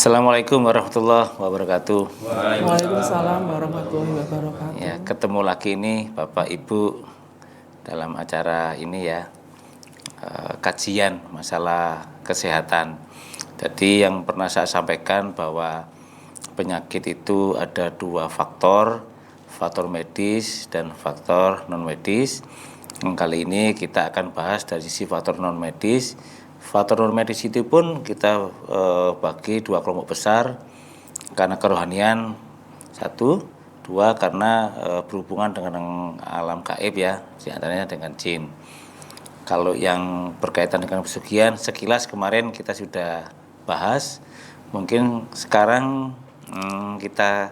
Assalamualaikum warahmatullahi wabarakatuh. Waalaikumsalam warahmatullahi wabarakatuh. Ya, ketemu lagi nih Bapak Ibu dalam acara ini ya, kajian masalah kesehatan. Jadi yang pernah saya sampaikan bahwa penyakit itu ada dua faktor medis dan faktor non medis. Kali ini kita akan bahas dari sisi faktor non medis. Faktor non medis itu pun kita bagi dua kelompok besar, karena kerohanian satu, dua karena berhubungan dengan alam gaib ya, diantaranya dengan jin. Kalau yang berkaitan dengan pesugihan sekilas kemarin kita sudah bahas, mungkin sekarang kita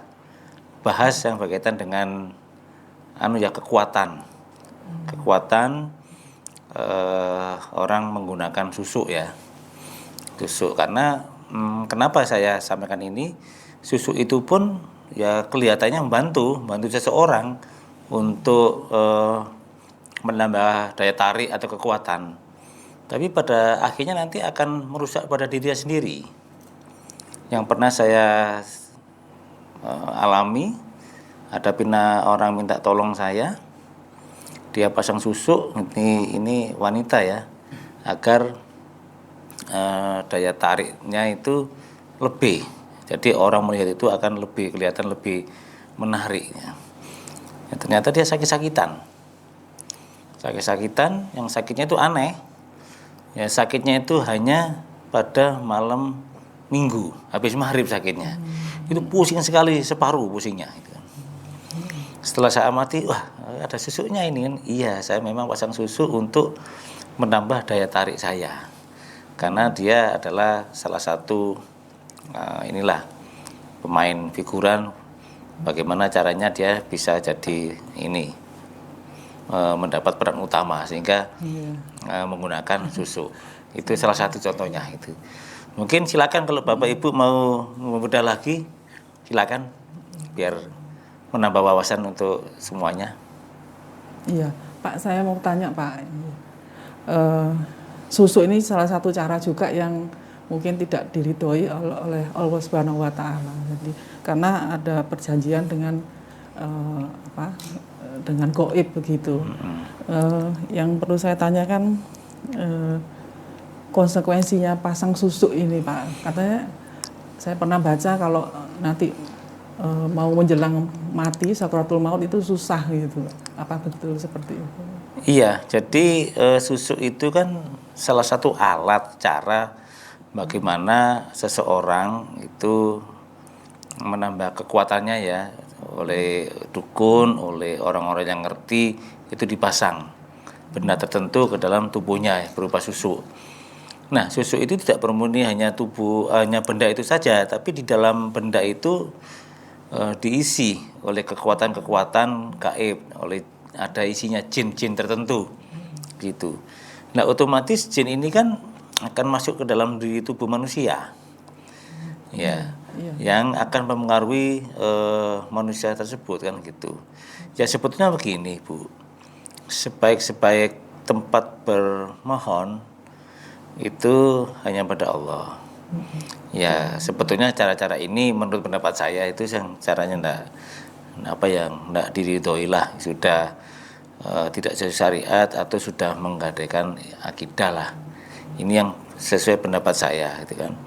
bahas yang berkaitan dengan kekuatan orang menggunakan susuk ya, susuk. Karena kenapa saya sampaikan ini, susuk itu pun ya kelihatannya membantu seseorang untuk menambah daya tarik atau kekuatan, tapi pada akhirnya nanti akan merusak pada dirinya sendiri. Yang pernah saya alami, ada orang minta tolong saya, dia pasang susuk, ini wanita ya, agar daya tariknya itu lebih, jadi orang melihat itu akan lebih kelihatan lebih menarik ya. Ternyata dia sakit-sakitan, yang sakitnya itu aneh ya, sakitnya itu hanya pada malam minggu habis maghrib sakitnya, itu pusing sekali, separuh pusingnya itu. Setelah saya amati, wah ada susuknya ini kan. Iya, saya memang pasang susuk untuk menambah daya tarik saya, karena dia adalah salah satu pemain figuran, bagaimana caranya dia bisa jadi mendapat peran utama sehingga menggunakan susuk. Itu salah satu contohnya itu. Mungkin silakan kalau Bapak Ibu mau membedah lagi, silakan biar menambah wawasan untuk semuanya. Iya, Pak, saya mau tanya Pak, susuk ini salah satu cara juga yang mungkin tidak diridhoi oleh Allah Subhanahu Wa Taala. Jadi karena ada perjanjian dengan dengan gaib begitu. Yang perlu saya tanyakan, konsekuensinya pasang susuk ini Pak. Katanya saya pernah baca kalau nanti mau menjelang mati, sakaratul maut itu susah gitu. Apa betul seperti itu? Iya, jadi susuk itu kan salah satu alat cara bagaimana seseorang itu menambah kekuatannya ya, oleh dukun, oleh orang-orang yang ngerti, itu dipasang benda tertentu ke dalam tubuhnya berupa susuk. Nah, susuk itu tidak bermurni hanya benda itu saja, tapi di dalam benda itu diisi oleh kekuatan-kekuatan gaib, ada isinya jin-jin tertentu gitu. Nah, otomatis jin ini kan akan masuk ke dalam diri tubuh manusia ya, yang akan mempengaruhi manusia tersebut kan gitu. Ya sebetulnya begini Bu, sebaik-sebaik tempat bermohon itu hanya pada Allah. Ya sebetulnya cara-cara ini menurut pendapat saya itu yang caranya enggak diridhoi lah, sudah tidak sesuai syariat atau sudah menggadaikan akidah lah. Ini yang sesuai pendapat saya gitu kan.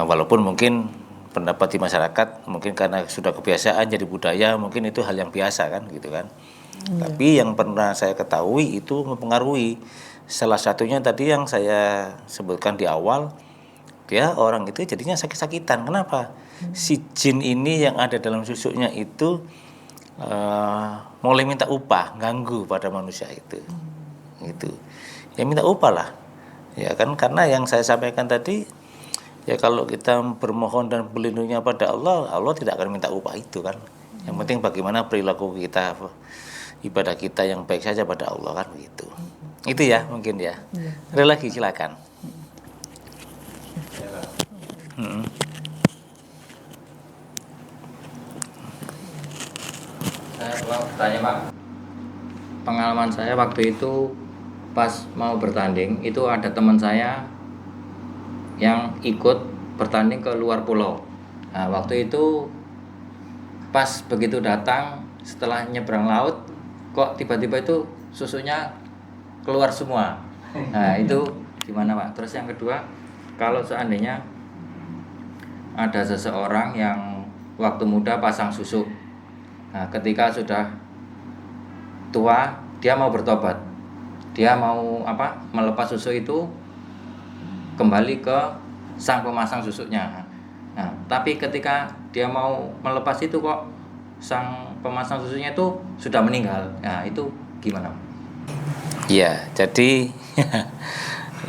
Walaupun mungkin pendapat di masyarakat mungkin karena sudah kebiasaan jadi budaya, mungkin itu hal yang biasa kan gitu kan. Tapi yang pernah saya ketahui itu mempengaruhi. Salah satunya tadi yang saya sebutkan di awal, dia orang itu jadinya sakit-sakitan. Kenapa? Si jin ini yang ada dalam susuknya itu mulai minta upah, ganggu pada manusia itu. Gitu. Ya minta upah lah. Ya kan, karena yang saya sampaikan tadi, ya kalau kita bermohon dan berlindungnya pada Allah, Allah tidak akan minta upah itu kan. Yang penting bagaimana perilaku kita, ibadah kita yang baik saja pada Allah kan gitu. Itu ya mungkin ya. Ada lagi silakan. Saya mau tanya Pak, pengalaman saya waktu itu pas mau bertanding itu ada teman saya yang ikut bertanding ke luar pulau. Nah, waktu itu pas begitu datang setelah nyebrang laut, kok tiba-tiba itu susunya keluar semua. Nah, itu gimana Pak? Terus yang kedua, kalau seandainya ada seseorang yang waktu muda pasang susu, nah ketika sudah tua dia mau bertobat, dia mau melepas susu itu kembali ke sang pemasang susunya. Nah, tapi ketika dia mau melepas itu kok sang pemasang susunya itu sudah meninggal. Nah, itu gimana? Ya, jadi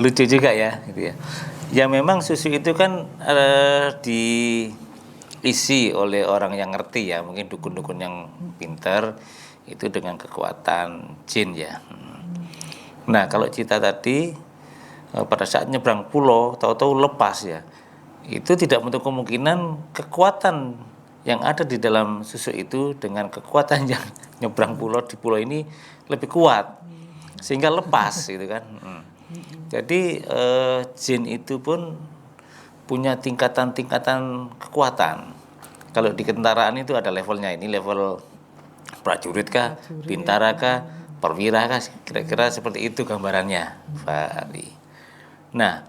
lucu juga ya, gitu ya. Ya memang susu itu kan diisi oleh orang yang ngerti ya, mungkin dukun-dukun yang pintar itu dengan kekuatan jin ya. Nah, kalau cerita tadi pada saat nyebrang pulau tahu-tahu lepas ya, itu tidak menutup kemungkinan kekuatan yang ada di dalam susu itu dengan kekuatan yang nyebrang pulau di pulau ini lebih kuat sehingga lepas gitu kan. Jadi jin itu pun punya tingkatan-tingkatan kekuatan. Kalau di kentaraan itu ada levelnya, ini level prajurit kah, bintara kah, perwira kah, kira-kira seperti itu gambarannya, Pak Ali. Nah,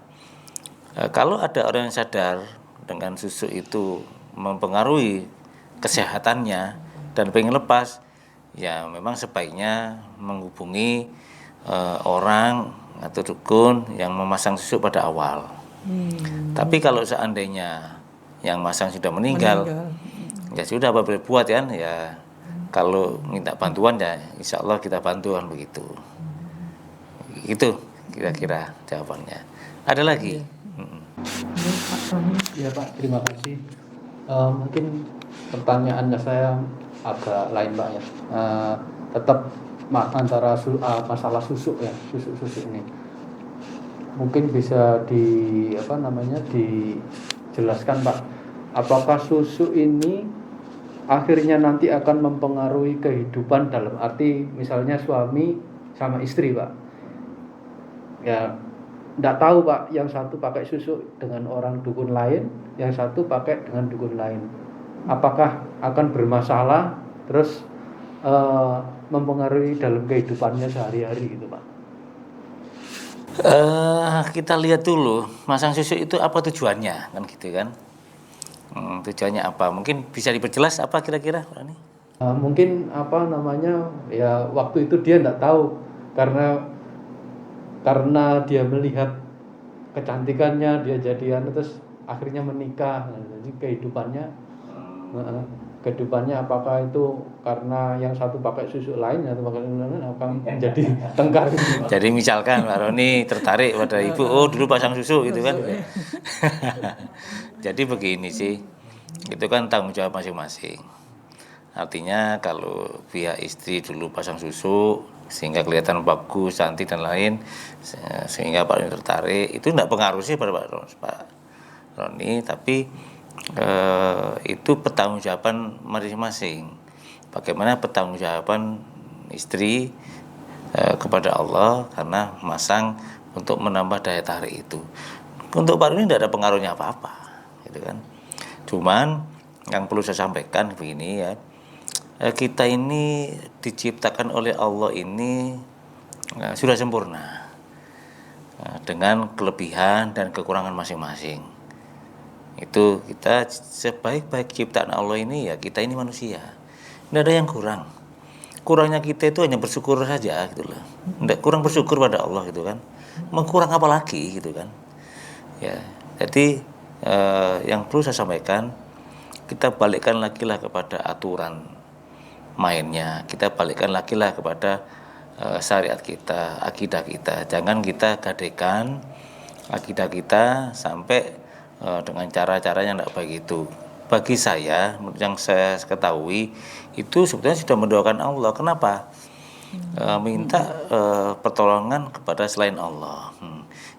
kalau ada orang yang sadar dengan susu itu mempengaruhi kesehatannya dan pengen lepas, ya memang sebaiknya menghubungi orang atau dukun yang memasang susu pada awal. Tapi kalau seandainya yang masang sudah meninggal, ya sudah apa boleh buat kan, ya kalau minta bantuan ya insya Allah kita bantuan begitu. Itu kira-kira jawabannya. Ada lagi? Ya Pak, terima kasih. Mungkin pertanyaannya saya agak lain Pak ya. Tetap antara masalah susu ya, susu ini. Mungkin bisa dijelaskan Pak. Apakah susu ini akhirnya nanti akan mempengaruhi kehidupan dalam arti misalnya suami sama istri Pak. Ya, enggak tahu Pak, yang satu pakai susu dengan orang dukun lain, yang satu pakai dengan dukun lain. Apakah akan bermasalah terus mempengaruhi dalam kehidupannya sehari-hari gitu Pak? Kita lihat dulu masang susu itu apa tujuannya kan gitu kan. Tujuannya apa? Mungkin bisa diperjelas apa kira-kira Pak Ani? Mungkin ya waktu itu dia enggak tahu karena dia melihat kecantikannya, dia jadian terus akhirnya menikah. Jadi kehidupannya apakah itu karena yang satu pakai susu lain atau pakai susu lain akan menjadi tengkar gitu. Jadi misalkan Pak Roni tertarik pada ibu, oh dulu pasang susu gitu kan. Jadi begini sih, itu kan tanggung jawab masing-masing. Artinya kalau pihak istri dulu pasang susu sehingga kelihatan bagus, cantik dan lain, sehingga Pak Roni tertarik, itu tidak pengaruh sih pada Pak Roni, tapi itu pertanggungjawaban masing-masing. Bagaimana pertanggungjawaban istri kepada Allah karena masang untuk menambah daya tarik itu. Untuk Pak Roni tidak ada pengaruhnya apa-apa, gitu kan. Cuman yang perlu saya sampaikan begini ya, kita ini diciptakan oleh Allah ini sudah sempurna dengan kelebihan dan kekurangan masing-masing. Itu kita sebaik-baik ciptaan Allah ini ya, kita ini manusia, tidak ada yang kurang. Kurangnya kita itu hanya bersyukur saja gitu loh. Tidak kurang bersyukur pada Allah gitu kan. Mau kurang apa lagi gitu kan. Ya, jadi yang perlu saya sampaikan, kita balikkan lagi lah kepada aturan mainnya, kita balikkan lagi lah kepada syariat kita, akidah kita. Jangan kita gadekan akidah kita sampai dengan cara-cara yang tidak baik itu. Bagi saya, yang saya ketahui itu sebetulnya sudah mendoakan Allah. Kenapa? Minta pertolongan kepada selain Allah.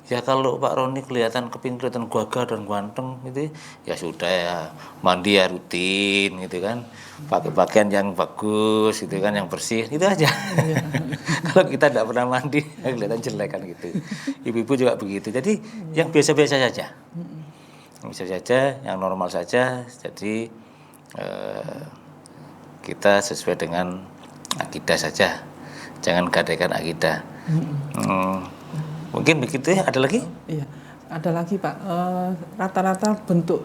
Ya kalau Pak Roni kelihatan gagah dan ganteng gitu, ya sudah ya mandi ya rutin gitu kan, pakai pakaian yang bagus gitu kan, yang bersih itu aja. Kalau kita tidak pernah mandi kelihatan jelek kan gitu. Ibu-ibu juga begitu. Jadi yang biasa-biasa saja. bisa saja yang normal saja. Jadi kita sesuai dengan akidah saja, jangan gadaikan akidah. Mungkin begitu ya. Ada lagi? Iya, ada lagi Pak. Rata-rata bentuk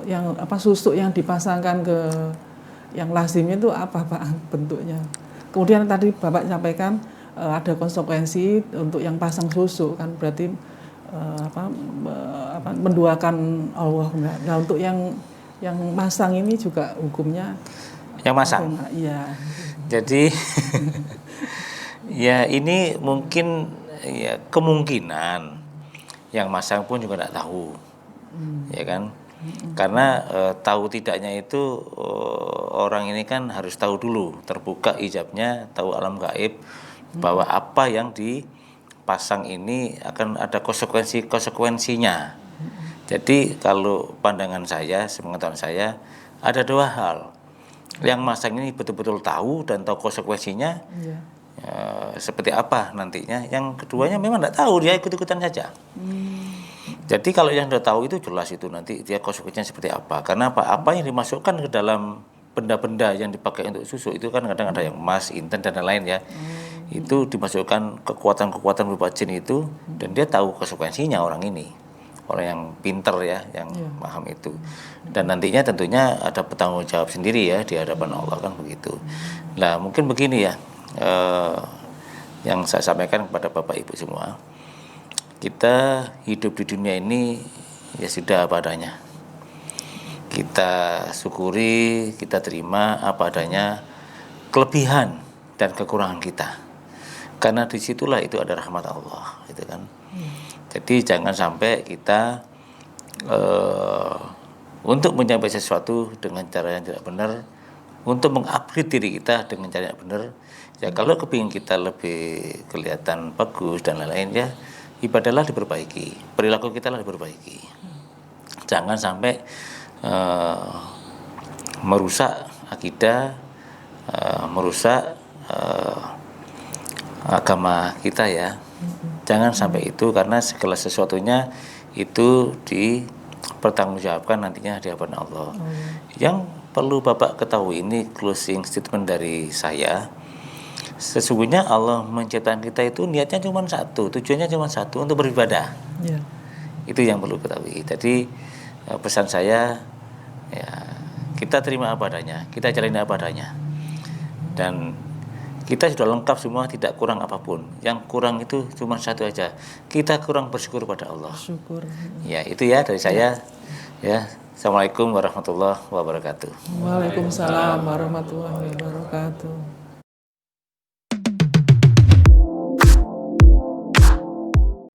yang susuk yang dipasangkan ke yang lazim itu apa Pak bentuknya? Kemudian tadi Bapak sampaikan ada konsekuensi untuk yang pasang susuk kan berarti menduakan Allah. Nah untuk yang masang ini juga hukumnya Yang masang. Iya. Jadi ya ini mungkin ya kemungkinan yang masang pun juga tidak tahu, ya kan? Karena tahu tidaknya itu orang ini kan harus tahu dulu, terbuka hijabnya, tahu alam gaib bahwa apa yang dipasang ini akan ada konsekuensinya. Jadi kalau pandangan saya, sepengetahuan saya, ada dua hal. Yang masang ini betul-betul tahu dan tahu konsekuensinya seperti apa nantinya. Yang keduanya memang tidak tahu, dia ikut-ikutan saja. Jadi kalau yang sudah tahu itu jelas itu nanti dia konsekuensinya seperti apa. Karena apa yang dimasukkan ke dalam benda-benda yang dipakai untuk susu itu kan kadang ada yang emas, inten dan lain-lain ya. Itu dimasukkan kekuatan-kekuatan berupa jin itu dan dia tahu konsekuensinya orang ini. Orang yang pinter ya, yang paham itu. Dan nantinya tentunya ada bertanggung jawab sendiri ya di hadapan Allah kan begitu. Nah mungkin begini ya, yang saya sampaikan kepada Bapak Ibu semua, kita hidup di dunia ini ya sudah apa adanya. Kita syukuri, kita terima apa adanya, kelebihan dan kekurangan kita. Karena disitulah itu ada rahmat Allah, gitu kan. Jadi jangan sampai kita untuk mencapai sesuatu dengan cara yang tidak benar, untuk mengupgrade diri kita dengan cara yang benar. Ya kalau kepingin kita lebih kelihatan bagus dan lain-lain ya ibadahlah diperbaiki, perilaku kita lah diperbaiki. Jangan sampai merusak akidah, merusak agama kita ya. Jangan sampai itu, karena segala sesuatunya itu dipertanggungjawabkan nantinya di hadapan Allah. Yang perlu Bapak ketahui, ini closing statement dari saya. Sesungguhnya Allah menciptakan kita itu niatnya cuma satu, tujuannya cuma satu, untuk beribadah. Itu yang perlu ketahui. Jadi pesan saya ya kita terima apa adanya, kita jalani apa adanya. Dan kita sudah lengkap semua, tidak kurang apapun. Yang kurang itu cuma satu aja. Kita kurang bersyukur pada Allah. Syukur. Ya, itu ya dari saya. Ya. Assalamualaikum warahmatullahi wabarakatuh. Waalaikumsalam warahmatullahi wabarakatuh.